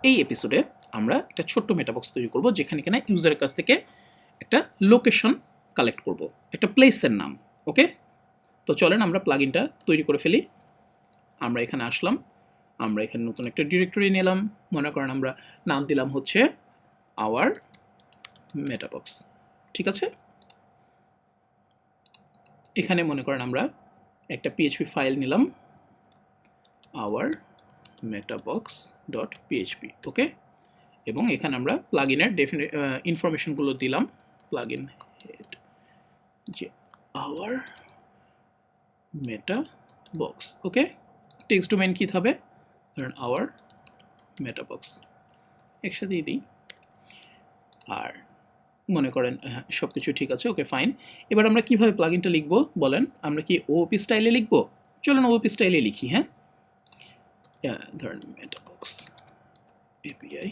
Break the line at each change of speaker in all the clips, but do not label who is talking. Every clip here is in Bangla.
এই এপিসোডে আমরা একটা ছোট্ট মেটাবক্স তৈরি করব যেখানে কিনা ইউজারের কাছ থেকে একটা লোকেশন কালেক্ট করব, একটা প্লেসের নাম। ওকে, তো চলেন আমরা প্লাগইনটা তৈরি করে ফেলি। আমরা এখানে আসলাম, আমরা এখানে নতুন একটা ডিরেক্টরি নিলাম, মনে করেন আমরা নাম দিলাম হচ্ছে আওয়ার মেটাবক্স। ঠিক আছে, এখানে মনে করেন আমরা একটা পিএইচপি ফাইল নিলাম, আওয়ার metabox.php। ওকে, এবং এখানে আমরা প্লাগইনের ইনফরমেশনগুলো দিলাম, প্লাগইন হেড যে আওয়ার মেটাবক্স। ওকে, টেক্সট ডোমেইন কী হবে, ধরেন আওয়ার মেটাবক্স একসাথেই দিই, আর মনে করেন সব কিছু ঠিক আছে। ওকে ফাইন, এবার আমরা কিভাবে প্লাগইনটা লিখব বলেন, আমরা কি ওওপি স্টাইলে লিখব? চলুন ওওপি স্টাইলে লিখি। হ্যাঁ, ধরেন মেটাবক্স এপিআই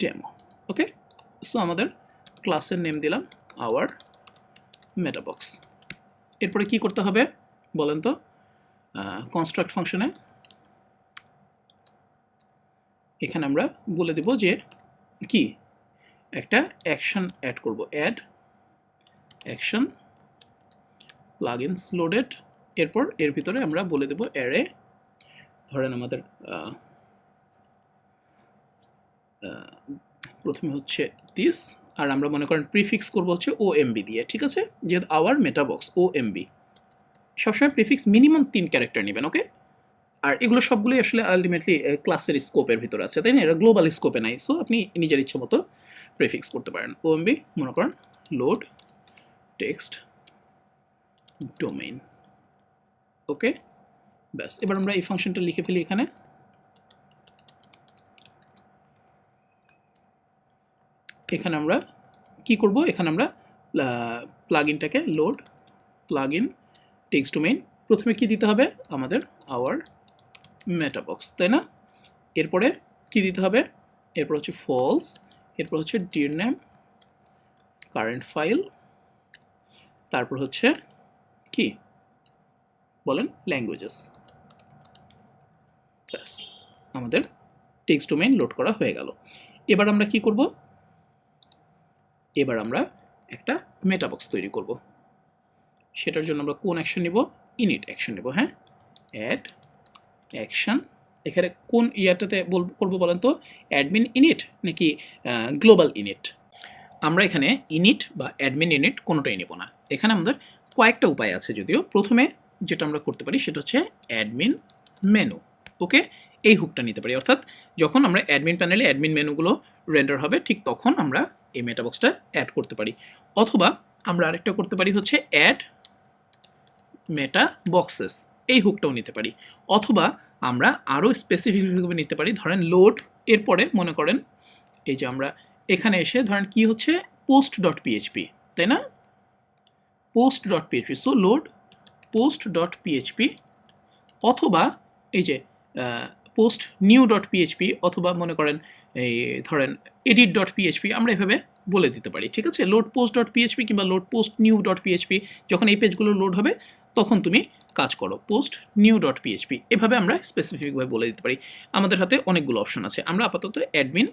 ডেমো। ওকে, সো আমাদের ক্লাসের নেম দিলাম আওয়ার মেটাবক্স। এরপরে কি করতে হবে বলেন তো, কনস্ট্রাক্ট ফাংশনে এখানে আমরা বলে দেব যে কি একটা অ্যাকশন অ্যাড করব, অ্যাড অ্যাকশন প্লাগইনস লোডেড। এরপর এর ভিতরে আমরা বলে দেব অ্যারে, ধরেন আমাদের প্রথমে হচ্ছে দিস, আর আমরা মনে করেন প্রিফিক্স করব হচ্ছে ওএমবি দিয়ে। ঠিক আছে, যেহেতু আওয়ার মেটাবক্স ওএমবি, সবসময় প্রিফিক্স মিনিমাম 3 ক্যারেক্টার নেবেন। ওকে, আর এগুলো সবগুলোই আসলে আলটিমেটলি ক্লাসের স্কোপের ভিতরে আছে, তাই না? এটা গ্লোবাল স্কোপে নাই, সো আপনি নিজের ইচ্ছে মতো প্রিফিক্স করতে পারেন। ওএমবি মনে করেন লোড টেক্সট ডোমেইন। ওকে, ব্যাস, এবার আমরা এই ফাংশনটা লিখে ফেলি এখানে। এখানে আমরা কি করব, এখানে আমরা প্লাগইনটাকে লোড প্লাগইন টেক্সট ডোমেইন, প্রথমে কি দিতে হবে আমাদের আওয়ার মেটাবক্স, তাই না? এরপরে কি দিতে হবে, এরপর হচ্ছে ফলস, এরপর হচ্ছে ডির নেম কারেন্ট ফাইল, তারপর হচ্ছে কি বলেন ল্যাঙ্গুয়েজেস। ব্যাস, আমাদের টেক্সট ডোমেইন লোড করা হয়ে গেল। এবার আমরা কি করব, এবার আমরা একটা মেটাবক্স তৈরি করব। সেটার জন্য আমরা কোন অ্যাকশন নিব, ইনিট অ্যাকশন নেব। হ্যাঁ, অ্যাড অ্যাকশন, এখানে কোন ইয়াটাতে করবো বলেন তো, অ্যাডমিন ইনিট নাকি গ্লোবাল ইনিট? আমরা এখানে ইনিট বা অ্যাডমিন ইনিট কোনোটাই নেব না। এখানে আমাদের কয়েকটা উপায় আছে, যদিও প্রথমে যেটা আমরা করতে পারি সেটা হচ্ছে অ্যাডমিন মেনু। ওকে, এই হুকটা নিতে পারি, অর্থাৎ যখন আমরা অ্যাডমিন প্যানেলে অ্যাডমিন মেনুগুলো রেন্ডার হবে ঠিক তখন আমরা এই মেটাবক্সটা অ্যাড করতে পারি। অথবা আমরা আরেকটা করতে পারি হচ্ছে অ্যাড মেটা বক্সেস, এই হুকটাও নিতে পারি। অথবা আমরা আরও স্পেসিফিকভাবে নিতে পারি, ধরেন লোড, এরপরে মনে করেন এই যে আমরা এখানে এসে ধরেন কি হচ্ছে পোস্ট ডট পিএইচপি, তাই না? Post dot PHP, so load post dot PHP, অথবা এই যে পোস্ট নিউ ডট পিএইচপি, অথবা মনে করেন এই ধরেন এডিট ডট পিএইচপি, আমরা এভাবে বলে দিতে পারি। ঠিক আছে, লোড পোস্ট ডট পিএইচপি কিংবা load post new dot PHP, যখন এই পেজগুলো লোড হবে তখন তুমি কাজ করো পোস্ট নিউ ডট পিএইচপি, এভাবে আমরা স্পেসিফিকভাবে বলে দিতে পারি। আমাদের হাতে অনেকগুলো অপশন আছে, আমরা আপাতত অ্যাডমিন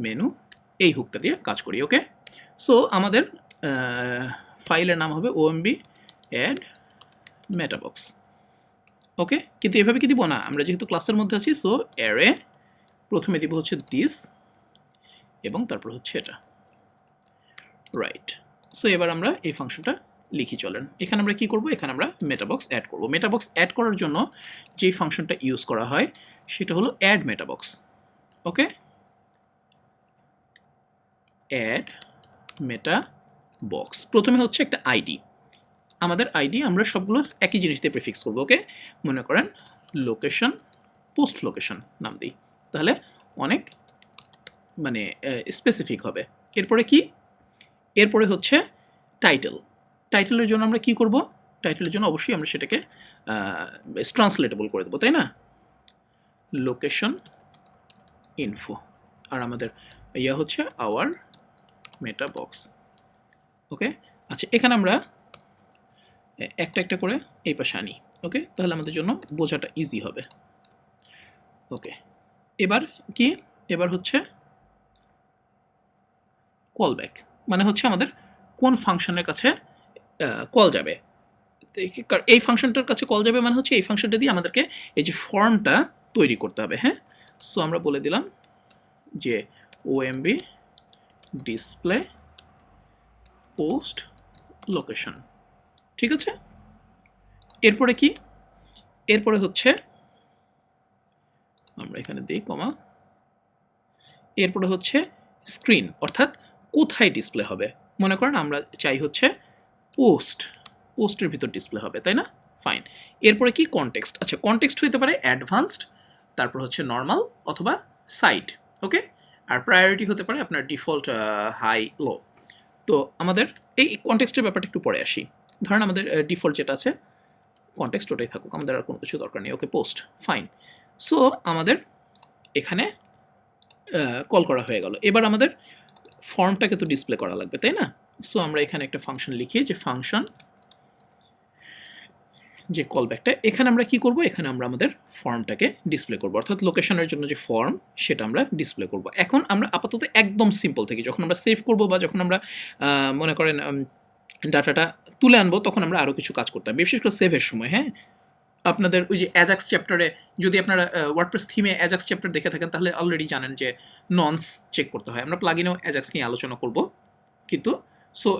মেনু এই হুকটা দিয়ে কাজ করি। ওকে, সো আমাদের ফাইলের নাম হবে ওএমবি অ্যাড মেটাবক্স। ওকে, কিন্তু এভাবে কি দিব না, আমরা যেহেতু ক্লাসের মধ্যে আছি, সো অ্যারে প্রথমে দিব হচ্ছে দিস এবং তারপর হচ্ছে এটা, রাইট। সো এবার আমরা এই ফাংশনটা লিখি, চলেন। এখানে আমরা কি করব, এখানে আমরা মেটাবক্স অ্যাড করব। মেটাবক্স অ্যাড করার জন্য যেই ফাংশনটা ইউজ করা হয় সেটা হলো অ্যাড মেটাবক্স। ওকে, অ্যাড মেটাবক্স, প্রথমে হচ্ছে একটা আইডি, আমাদের আইডি আমরা সবগুলো একই জিনিস দিয়ে প্রিফিক্স করবো। ওকে, মনে করেন লোকেশন পোস্ট লোকেশন নাম দিই, তাহলে অনেক মানে স্পেসিফিক হবে। এরপরে কি, এরপরে হচ্ছে টাইটেল। টাইটেলের জন্য আমরা কি করব, টাইটেলের জন্য অবশ্যই আমরা সেটাকে ট্রান্সলেটেবল করে দেবো, তাই না? লোকেশন ইনফো, আর আমাদের ইয়া হচ্ছে আওয়ার মেটাবক্স। ওকে, আচ্ছা, এখানে আমরা একটা একটা করে এই পাশে আনি। ওকে, তাহলে আমাদের জন্য বোঝাটা ইজি হবে। ওকে, এবার কি, এবার হচ্ছে কল ব্যাক, মানে হচ্ছে আমাদের কোন ফাংশনের কাছে কল যাবে। এই ফাংশনটার কাছে কল যাবে মানে হচ্ছে এই ফাংশনটা দিয়ে আমাদেরকে এই যে ফর্মটা তৈরি করতে হবে। হ্যাঁ, সো আমরা বলে দিলাম যে ওএমবি ডিসপ্লে পোস্ট লোকেশন, ঠিক আছে। এরপরে কি, এরপরে হচ্ছে আমরা এখানে দিই কমা, এরপরে হচ্ছে স্ক্রিন, অর্থাৎ কোথায় ডিসপ্লে হবে। মনে করেন আমরা চাই হচ্ছে পোস্টের ভিতর ডিসপ্লে হবে, তাই না? ফাইন। এরপরে কি, কনটেক্সট। আচ্ছা, কনটেক্সট হতে পারে অ্যাডভান্সড, তারপর হচ্ছে নর্মাল অথবা সাইড। ওকে, আর প্রায়োরিটি হতে পারে আপনার ডিফল্ট, হাই, লো। তো আমাদের এই কনটেক্সটের ব্যাপারটা একটু পরে আসি। ধরেন আমাদের ডিফল্ট যেটা আছে কনটেক্সট ওটাই থাকুক, আমাদের আর কোনো কিছু দরকার নেই। ওকে, পোস্ট, ফাইন। সো আমাদের এখানে কল করা হয়ে গেল। এবার আমাদের ফর্মটাকে তো ডিসপ্লে করা লাগবে, তাই না? সো আমরা এখানে একটা ফাংশন লিখি, যে ফাংশন যে কলব্যাকটা, এখানে আমরা কি করব, এখানে আমরা আমাদের ফর্মটাকে ডিসপ্লে করব, অর্থাৎ লোকেশনের জন্য যে ফর্ম সেটা আমরা ডিসপ্লে করব। এখন আমরা আপাতত একদম সিম্পল থেকে, যখন আমরা সেভ করব বা যখন আমরা মনে করেন ডাটাটা তুলে আনবো, তখন আমরা আরও কিছু কাজ করতে হবে, বিশেষ করে সেভের সময়। হ্যাঁ, আপনাদের ওই যে অ্যাজাক্স চ্যাপ্টারে, যদি আপনারা ওয়ার্ডপ্রেস থিমে অ্যাজাক্স চ্যাপ্টার দেখে থাকেন, তাহলে অলরেডি জানেন যে ননস চেক করতে হয়। আমরা প্লাগইনেও অ্যাজাক্স নিয়ে আলোচনা করব, কিন্তু সো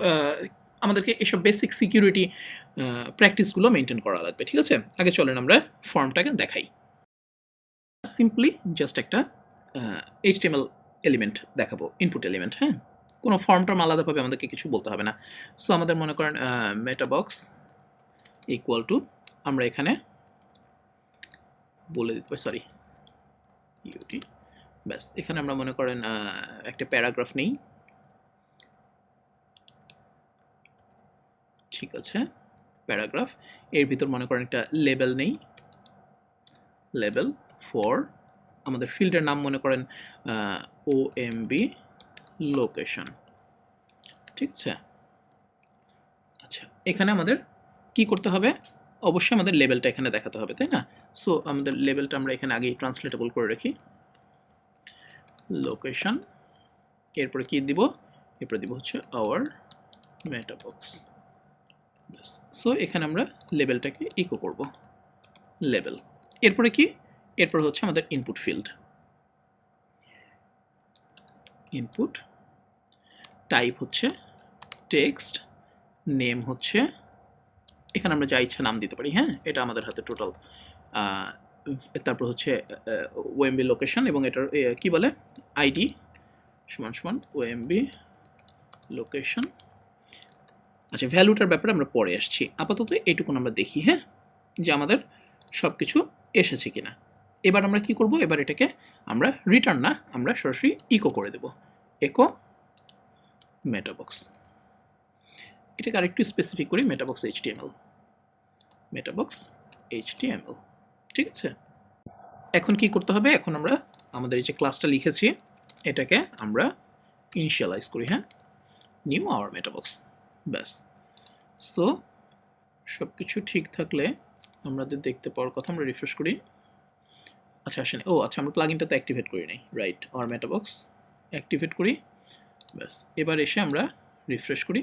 আমাদেরকে এসব বেসিক সিকিউরিটি প্র্যাকটিসগুলো মেনটেন করা লাগবে, ঠিক আছে। আগে চলেন আমরা ফর্মটাকে দেখাই। সিম্পলি জাস্ট একটা HTML এলিমেন্ট দেখাবো, ইনপুট এলিমেন্ট। হ্যাঁ, কোনো ফর্মটার আলাদাভাবে আমাদেরকে কিছু বলতে হবে না। সো আমাদের মনে করেন মেটাবক্স ইকুয়াল টু, আমরা এখানে বলে দিতে পারি, সরি ইউটি, ব্যাস। এখানে আমরা মনে করেন একটা প্যারাগ্রাফ নেই, ঠিক আছে, প্যারাগ্রাফ। এর ভিতর মনে করেন একটা লেবেল নেই, লেবেল ফর আমাদের ফিল্ডের নাম মনে করেন ওএমবি লোকেশন, ঠিক আছে। আচ্ছা, এখানে আমাদের কি করতে হবে, অবশ্যই আমাদের লেবেলটা এখানে দেখাতে হবে, তাই না? সো আমাদের লেবেলটা আমরা এখানে আগেই ট্রান্সলেটেবল করে রাখি, লোকেশন। এরপরে কি দিব, এরপরে দিব হচ্ছে আওয়ার মেটাবক্স। সো এখানে আমরা লেবেলটাকে ইকো করব, লেবেল। এরপরে কি, এরপর হচ্ছে আমাদের ইনপুট ফিল্ড, ইনপুট টাইপ হচ্ছে টেক্সট, নেম হচ্ছে, এখানে আমরা যা ইচ্ছা নাম দিতে পারি। হ্যাঁ, এটা আমাদের হাতে টোটাল। তারপর হচ্ছে ওএমবি লোকেশন, এবং এটার কি বলে, আইডি সমান সমান ওএমবি লোকেশন। আচ্ছা, ভ্যালুটার ব্যাপারে আমরা পরে আসছি, আপাতত এইটুকুন আমরা দেখি। হ্যাঁ, যে আমাদের সব কিছু এসেছে কিনা। এবার আমরা কি করব, এবার এটাকে আমরা রিটার্ন না, আমরা সরাসরি ইকো করে দেব, ইকো মেটাবক্স। এটাকে আরেকটু স্পেসিফিক করি, মেটাবক্স HTML, মেটাবক্স HTML, ঠিক আছে। এখন কি করতে হবে, এখন আমরা আমাদের এই যে ক্লাসটা লিখেছি এটাকে আমরা ইনিশিয়ালাইজ করি। হ্যাঁ, নিউ আওয়ার মেটাবক্স, ব্যাস। সো সব কিছু ঠিক থাকলে আমাদের দেখতে পাওয়ার কথা, আমরা রিফ্রেশ করি। আচ্ছা, আসেন, ও আচ্ছা, আমরা প্লাগইনটা তো অ্যাক্টিভেট করি নাই, রাইট, আওয়ার মেটাবক্স অ্যাক্টিভেট করি, ব্যাস। এবার এসে আমরা রিফ্রেশ করি,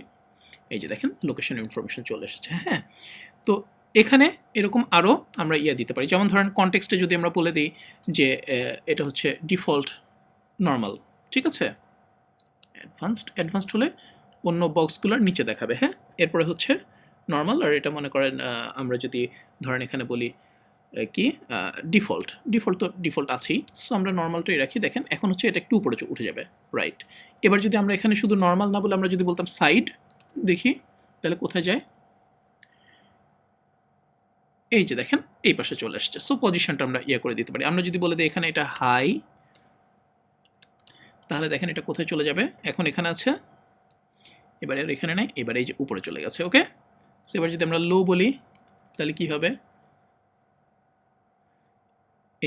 এই যে দেখেন লোকেশন ইনফরমেশন চলে এসেছে। হ্যাঁ, তো এখানে এরকম আরও আমরা দিতে পারি, যেমন ধরেন কনটেক্সটে যদি আমরা বলে দিই যে এটা হচ্ছে ডিফল্ট নর্মাল, ঠিক আছে। অ্যাডভান্সড হলে অন্য বক্সগুলোর নিচে দেখাবে। হ্যাঁ, এরপরে হচ্ছে নর্মাল, আর এটা মনে করেন আমরা যদি ধরেন এখানে বলি কি ডিফল্ট, তো ডিফল্ট আছেই, সো আমরা নর্মালটাই রাখি। দেখেন এখন হচ্ছে এটা একটু উপরে উঠে যাবে, রাইট। এবার যদি আমরা এখানে শুধু নর্মাল না বলে আমরা যদি বলতাম সাইড, দেখি তাহলে কোথায় যায়, এই যে দেখেন এই পাশে চলে আসছে। সো পজিশনটা আমরা করে দিতে পারি। আমরা যদি বলে দিই এখানে এটা হাই, তাহলে দেখেন এটা কোথায় চলে যাবে, এখন এখানে আছে, এবারে আর এখানে নাই, এবারে এই যে উপরে চলে গেছে। ওকে, সো এবার যদি আমরা লো বলি তাহলে কি হবে,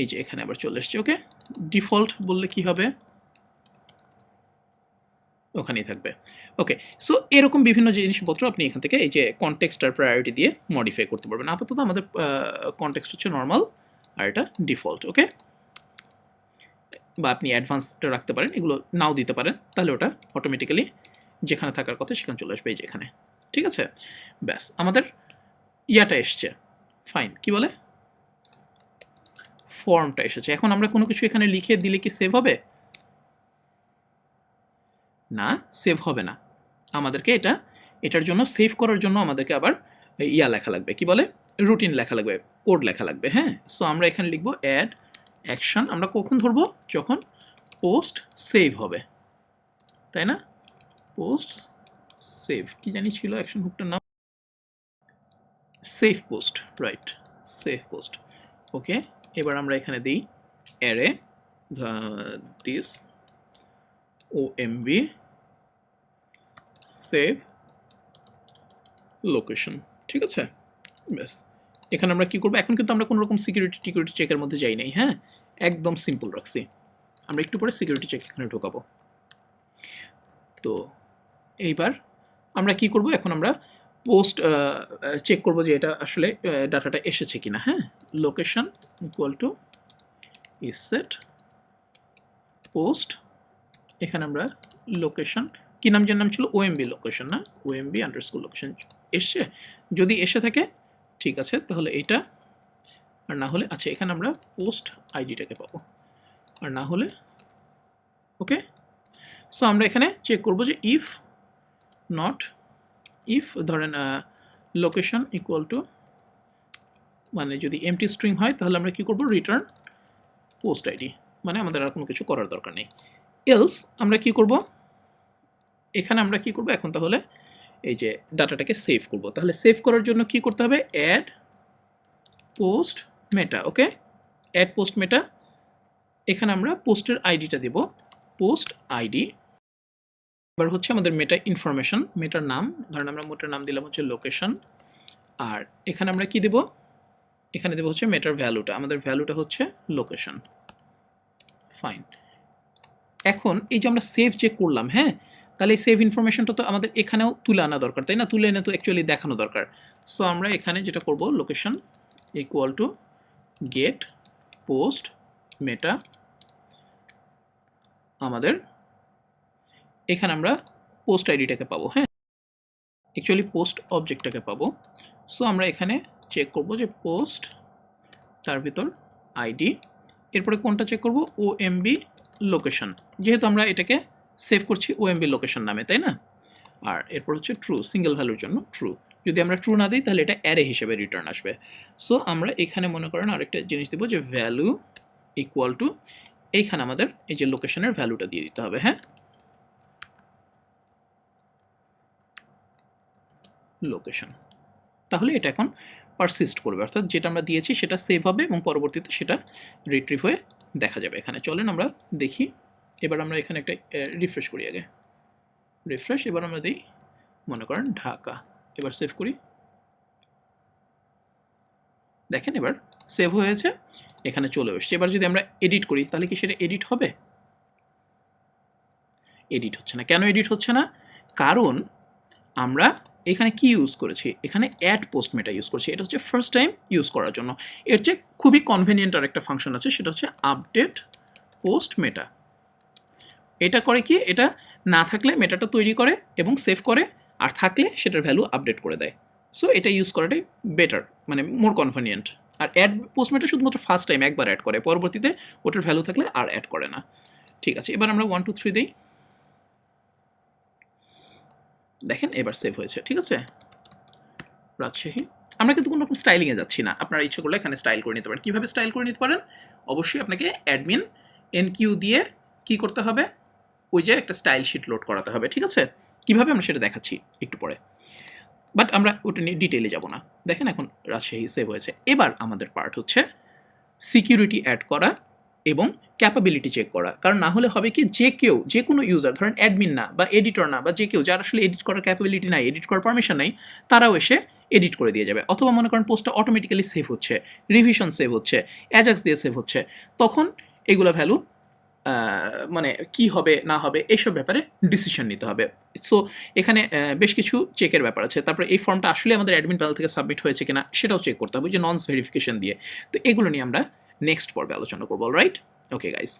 এই যে এখানে আবার চলে আসছে। ওকে, ডিফল্ট বললে কি হবে, ওখানেই থাকবে। ওকে, সো এরকম বিভিন্ন জিনিসপত্র আপনি এখান থেকে এই যে কনটেক্সট আর প্রায়োরিটি দিয়ে মডিফাই করতে পারবেন। আপাতত আমাদের কনটেক্সট হচ্ছে নর্মাল আর এটা ডিফল্ট। ওকে, বা আপনি অ্যাডভান্সটা রাখতে পারেন, এগুলো নাও দিতে পারেন, তাহলে ওটা অটোমেটিক্যালি যেখানে থাকার কথা সেখানে চলে আসবে এই যে এখানে। ঠিক আছে, ব্যাস আমাদের ইয়াটা এসছে। ফাইন, কি বলে ফর্মটা এসেছে। এখন আমরা কোনো কিছু এখানে লিখে দিলে কি সেভ হবে? না, সেভ হবে না। আমাদেরকে এটার জন্য সেভ করার জন্য আমাদেরকে আবার ইয়া লেখা লাগবে, কি বলে রুটিন লেখা লাগবে, কোড লেখা লাগবে। হ্যাঁ, সো আমরা এখানে লিখবো অ্যাড অ্যাকশন। আমরা কখন ধরবো? যখন পোস্ট সেভ হবে, তাই না? পোস্ট সেভ, কি জানি ছিল অ্যাকশন হুকটার নাম, save post, right, save post. Okay, এবার আমরা এখানে দিই array this OMB save location. ঠিক আছে, ব্যাস এখানে আমরা কি করবো? এখন কিন্তু আমরা কোনো রকম সিকিউরিটি চেকের মধ্যে যাই নাই। হ্যাঁ, একদম সিম্পল রাখছি। আমরা একটু পরে সিকিউরিটি চেক এখানে ঢোকাবো। তো এইবার আমরা কি করব? এখন আমরা পোস্ট চেক করব যে এটা আসলে ডাটাটা এসেছে কিনা। হ্যাঁ, location equal to is set post. এখানে আমরা লোকেশন, কি নাম, যে নাম ছিল OMB লোকেশন, না OMB আন্ডারস্কোর লোকেশন এসছে। যদি এসে থাকে ঠিক আছে, তাহলে এইটা, আর না হলে আচ্ছা এখানে আমরা পোস্ট আইডিটাকে পাবো, আর না হলে ওকে। সো আমরা এখানে চেক করব যে ইফ নট, ইফ ধরেন লোকেশন ইকুয়াল টু, মানে যদি এমটি স্ট্রিং হয় তাহলে আমরা কি করব? রিটার্ন পোস্ট আইডি, মানে আমাদের আর কোনো কিছু করার দরকার নেই। এলস আমরা কি করব? এখানে আমরা কি করব এখন? তাহলে এই যে ডাটাটাকে সেভ করব। তাহলে সেভ করার জন্য কি করতে হবে? Add post meta. Okay, add post meta. এখানে আমরা পোস্টের আইডিটা দেব, পোস্ট আইডি। এবার হচ্ছে আমাদের মেটা ইনফরমেশন, মেটার নাম, ধরেন আমরা মেটার নাম দিলাম হচ্ছে লোকেশন। আর এখানে আমরা কি দেব? এখানে দেব হচ্ছে মেটার ভ্যালুটা, আমাদের ভ্যালুটা হচ্ছে লোকেশন। ফাইন, এখন এই যে আমরা সেভ চেক করলাম, হ্যাঁ, তাহলে এই সেভ ইনফরমেশনটা তো আমাদের এখানেও তুলে আনা দরকার, তাই না? তুলে এনে তো অ্যাকচুয়ালি দেখানো দরকার। সো আমরা এখানে যেটা করব, location equal to get post মেটা। আমাদের এখানে আমরা পোস্ট আইডিটাকে পাবো। হ্যাঁ, অ্যাকচুয়ালি পোস্ট অবজেক্টটাকে পাবো। সো আমরা এখানে চেক করব যে পোস্ট, তার ভিতর আইডি, এরপরে কোনটা চেক করব? OMB লোকেশন, যেহেতু আমরা এটাকে সেভ করছি OMB লোকেশন নামে, তাই না? আর এরপর হচ্ছে ট্রু, সিঙ্গেল ভ্যালুর জন্য ট্রু। যদি আমরা ট্রু না দিই তাহলে এটা অ্যারে হিসেবে রিটার্ন আসবে। সো আমরা এখানে মনে করেন আরেকটা জিনিস দেবো যে ভ্যালু ইকুয়াল টু, এইখানে আমাদের এই যে লোকেশনের ভ্যালুটা দিয়ে দিতে হবে। হ্যাঁ, লোকেশন, তাহলে এটা এখন পারসিস্ট করবে, অর্থাৎ যেটা আমরা দিয়েছি সেটা সেভ হবে এবং পরবর্তীতে সেটা রিট্রিভ হয়ে দেখা যাবে এখানে। চলেন আমরা দেখি। এবার আমরা এখানে একটা রিফ্রেশ করি, আগে রিফ্রেশ। এবার আমরা দিই মনে করেন ঢাকা, এবার সেভ করি। দেখেন এবার সেভ হয়েছে, এখানে চলে এসছে। এবার যদি আমরা এডিট করি তাহলে কি সেটা এডিট হবে? এডিট হচ্ছে না। কেন এডিট হচ্ছে না? কারণ আমরা এখানে কি ইউজ করেছি? এখানে অ্যাড পোস্ট মেটা ইউজ করছি। এটা হচ্ছে ফার্স্ট টাইম ইউজ করার জন্য। এর চেয়ে খুবই কনভেনিয়েন্ট আর একটা ফাংশন আছে, সেটা হচ্ছে আপডেট পোস্ট মেটা। এটা করে কি? এটা না থাকলে মেটাটা তৈরি করে এবং সেভ করে, আর থাকলে সেটার ভ্যালু আপডেট করে দেয়। সো এটা ইউজ করাটাই বেটার, মানে মোর কনভেনিয়েন্ট। আর অ্যাড পোস্ট মেটা শুধুমাত্র ফার্স্ট টাইম একবার অ্যাড করে, পরবর্তীতে ওটার ভ্যালু থাকলে আর অ্যাড করে না। ঠিক আছে, এবার আমরা 1 2 3 দিই। দেখেন এবার সেভ হয়েছে। ঠিক আছে, রাজশাহী। আমরা কিন্তু কোনো রকম স্টাইলিংয়ে যাচ্ছি না। আপনারা ইচ্ছা করলে এখানে স্টাইল করে নিতে পারেন। কীভাবে স্টাইল করে নিতে পারেন? অবশ্যই আপনাকে অ্যাডমিন NQ দিয়ে কি করতে হবে? ওই যে একটা স্টাইল শিট লোড করাতে হবে। ঠিক আছে, কীভাবে আমরা সেটা দেখাচ্ছি একটু পরে, বাট আমরা ওটা নিয়ে ডিটেইলে যাব না। দেখেন এখন রাজশাহী সেভ হয়েছে। এবার আমাদের পার্ট হচ্ছে সিকিউরিটি অ্যাড করা এবং ক্যাপাবিলিটি চেক করা। কারণ না হলে হবে কি, যে কেউ, যে কোনো ইউজার, ধরেন অ্যাডমিন না বা এডিটর না বা যে কেউ যার আসলে এডিট করার ক্যাপাবিলিটি নাই, এডিট করার পারমিশন নাই, তারাও এসে এডিট করে দিয়ে যাবে। অথবা মনে করেন পোস্টটা অটোমেটিক্যালি সেভ হচ্ছে, রিভিশন সেভ হচ্ছে, অ্যাজাক্স দিয়ে সেভ হচ্ছে, তখন এগুলো ভ্যালু মানে কি হবে না হবে এইসব ব্যাপারে ডিসিশন নিতে হবে। সো এখানে বেশ কিছু চেকের ব্যাপার আছে। তারপরে এই ফর্মটা আসলে আমাদের অ্যাডমিন প্যানেল থেকে সাবমিট হয়েছে কিনা সেটাও চেক করতে হবে, যে ননস ভেরিফিকেশন দিয়ে। তো এগুলো নিয়ে আমরা নেক্সট পর্বে আলোচনা করবো, রাইট? Okay guys.